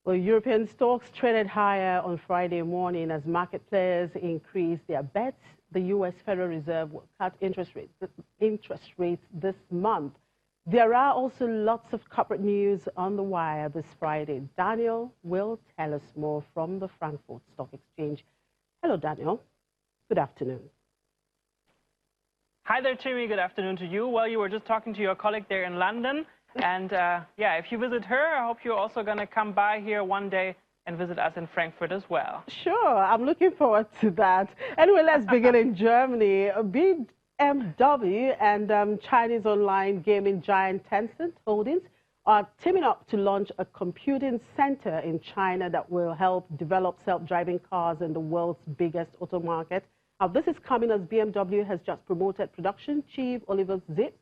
Well, European stocks traded higher on Friday morning as market players increased their bets. The U.S. Federal Reserve will cut interest rates this month. There are also lots of corporate news on the wire this Friday. Daniel will tell us more from the Frankfurt Stock Exchange. Hello, Daniel. Good afternoon. Hi there, Timmy. Good afternoon to you. Well, you were just talking to your colleague there in London. And yeah, if you visit her, I hope you're also going to come by here one day and visit us in Frankfurt as well. Sure, I'm looking forward to that. Anyway, let's begin in Germany. BMW and Chinese online gaming giant Tencent Holdings are teaming up to launch a computing center in China that will help develop self-driving cars in the world's biggest auto market. Now, this is coming as BMW has just promoted production chief Oliver Zip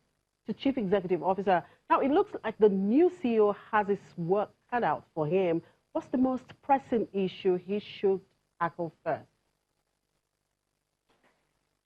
to Chief Executive Officer. Now, it looks like the new CEO has his work cut out for him. What's the most pressing issue he should tackle first?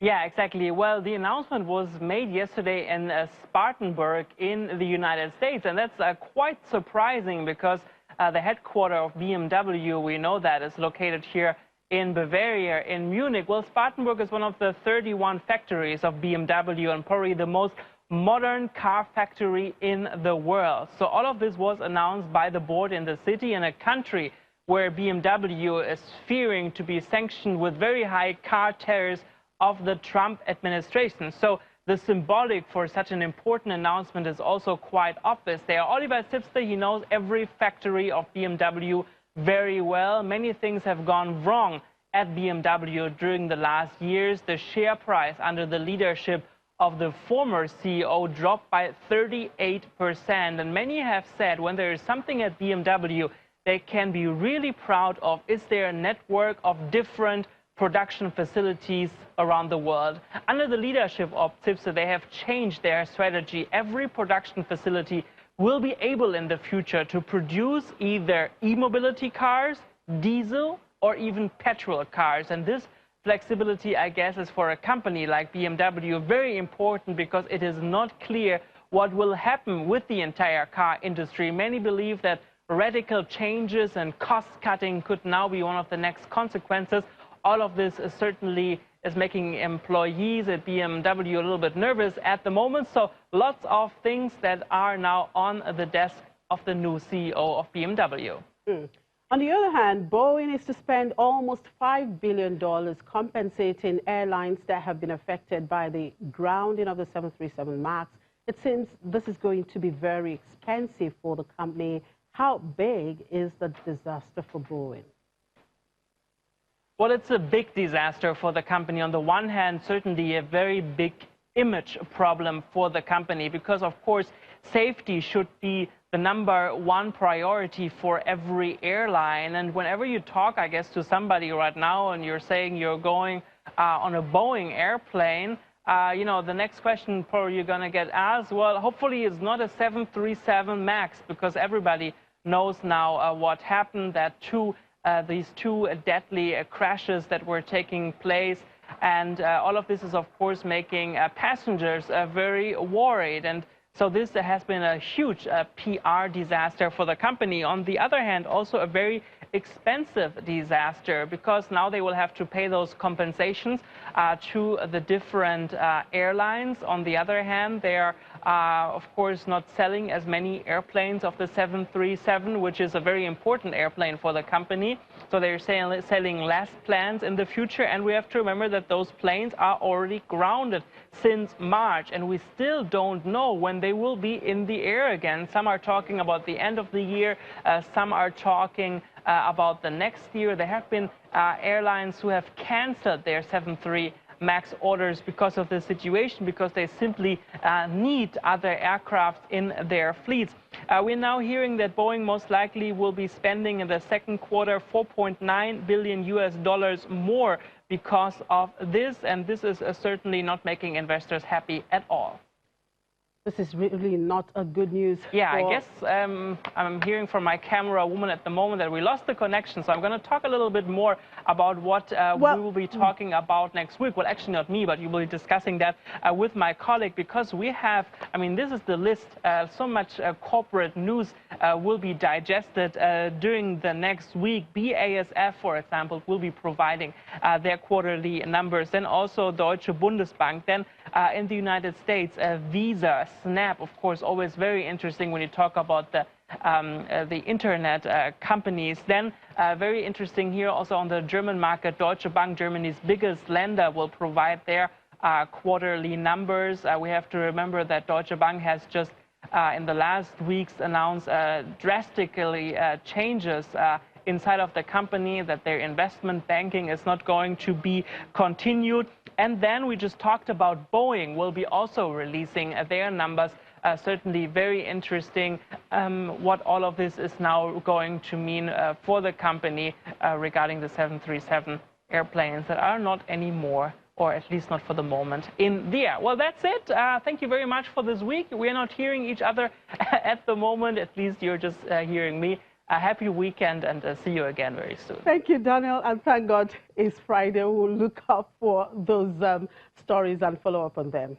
Yeah, exactly. Well, the announcement was made yesterday in Spartanburg in the United States, and that's quite surprising because the headquarters of BMW, we know that, is located here in Bavaria, in Munich. Well, Spartanburg is one of the 31 factories of BMW and probably the most modern car factory in the world. So all of this was announced by the board in the city, in a country where BMW is fearing to be sanctioned with very high car tariffs of the Trump administration. So the symbolic for such an important announcement is also quite obvious. There, Oliver Zipse, he knows every factory of BMW very well. Many things have gone wrong at BMW during the last years. The share price under the leadership of the former CEO dropped by 38%. And many have said when there is something at BMW they can be really proud of, is their network of different production facilities around the world. Under the leadership of Zipse, they have changed their strategy. Every production facility will be able in the future to produce either e-mobility cars, diesel, or even petrol cars. And this flexibility, I guess, is for a company like BMW very important because it is not clear what will happen with the entire car industry. Many believe that radical changes and cost cutting could now be one of the next consequences. All of this is certainly making employees at BMW a little bit nervous at the moment. So lots of things that are now on the desk of the new CEO of BMW. On the other hand, Boeing is to spend almost $5 billion compensating airlines that have been affected by the grounding of the 737 MAX. It seems this is going to be very expensive for the company. How big is the disaster for Boeing? Well, it's a big disaster for the company. On the one hand, certainly a very big image problem for the company because, of course, safety should be the #1 priority for every airline. And whenever you talk, I guess, to somebody right now and you're saying you're going on a Boeing airplane, you know, the next question probably you're going to get asked, well, hopefully it's not a 737 MAX because everybody knows now what happened, that these two deadly crashes that were taking place. And all of this is, of course, making passengers very worried. And so this has been a huge PR disaster for the company. On the other hand, also a very expensive disaster because now they will have to pay those compensations to the different airlines. On the other hand, they are, of course, not selling as many airplanes of the 737, which is a very important airplane for the company. So they're selling less planes in the future. And we have to remember that those planes are already grounded since March. And we still don't know when they will be in the air again. Some are talking about the end of the year. Some are talking about the next year. There have been airlines who have canceled their 737 MAX orders because of the situation, because they simply need other aircraft in their fleets. We're now hearing that Boeing most likely will be spending in the second quarter $4.9 billion more because of this, and this is certainly not making investors happy at all. this is really not a good news. Yeah, I guess I'm hearing from my camera woman at the moment that we lost the connection. So I'm going to talk a little bit more about what we will be talking about next week. Well, actually not me, but you will be discussing that with my colleague, because we have, I mean, this is the list. So much corporate news will be digested during the next week. BASF, for example, will be providing their quarterly numbers. Then also Deutsche Bundesbank. Then in the United States, Visa, Snap, of course, always very interesting when you talk about the internet companies. Then very interesting here also on the German market, Deutsche Bank, Germany's biggest lender, will provide their quarterly numbers. We have to remember that Deutsche Bank has just in the last weeks announced drastically changes inside of the company, that their investment banking is not going to be continued. And then we just talked about Boeing will be also releasing their numbers. Certainly very interesting what all of this is now going to mean for the company regarding the 737 airplanes that are not anymore, or at least not for the moment, in the air. Well, that's it. Thank you very much for this week. We're not hearing each other at the moment. At least you're just hearing me. A happy weekend, and see you again very soon. Thank you, Daniel, and thank God it's Friday. We'll look out for those stories and follow up on them.